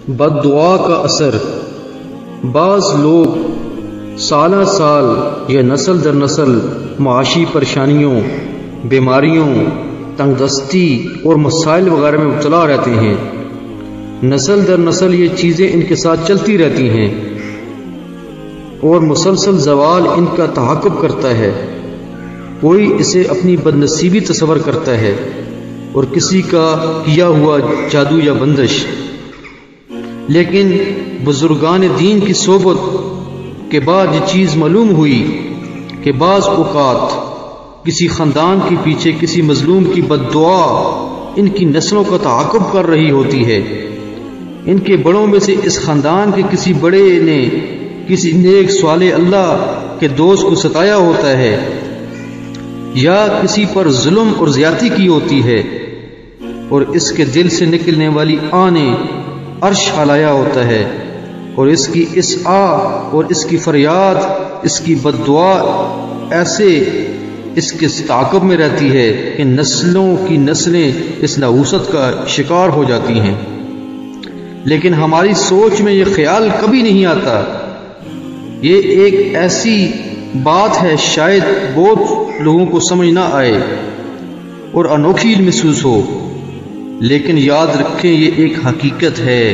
بد دعا کا اثر۔ بعض لوگ سالہ سال یا نسل در نسل معاشی پریشانیوں، بیماریوں، تنگ دستی اور مسائل وغیرہ میں مبتلا رہتے ہیں۔ نسل در نسل یہ چیزیں ان کے ساتھ چلتی رہتی ہیں اور مسلسل زوال ان کا تعاقب کرتا ہے۔ کوئی اسے اپنی بد نصیبی تصور کرتا ہے اور کسی کا کیا ہوا جادو یا بندش، لیکن بزرگان دین کی صحبت کے بعد یہ چیز معلوم ہوئی کہ بعض اوقات کسی خاندان کے پیچھے کسی مظلوم کی بد دعا ان کی نسلوں کا تعاقب کر رہی ہوتی ہے۔ ان کے بڑوں میں سے اس خاندان کے کسی بڑے نے کسی نیک صالح اللہ کے دوست کو ستایا ہوتا ہے یا کسی پر ظلم اور زیادتی کی ہوتی ہے، اور اس کے دل سے نکلنے والی آہ نے عرش ہلایا ہوتا ہے، اور اس کی اس آہ اور اس کی فریاد، اس کی بد دعا ایسے اس کے تعاقب میں رہتی ہے کہ نسلوں کی نسلیں اس نحوست کا شکار ہو جاتی ہیں۔ لیکن ہماری سوچ میں یہ خیال کبھی نہیں آتا۔ یہ ایک ایسی بات ہے شاید بہت لوگوں کو سمجھ نہ آئے اور انوکھی محسوس ہو، لیکن یاد رکھیں یہ ایک حقیقت ہے۔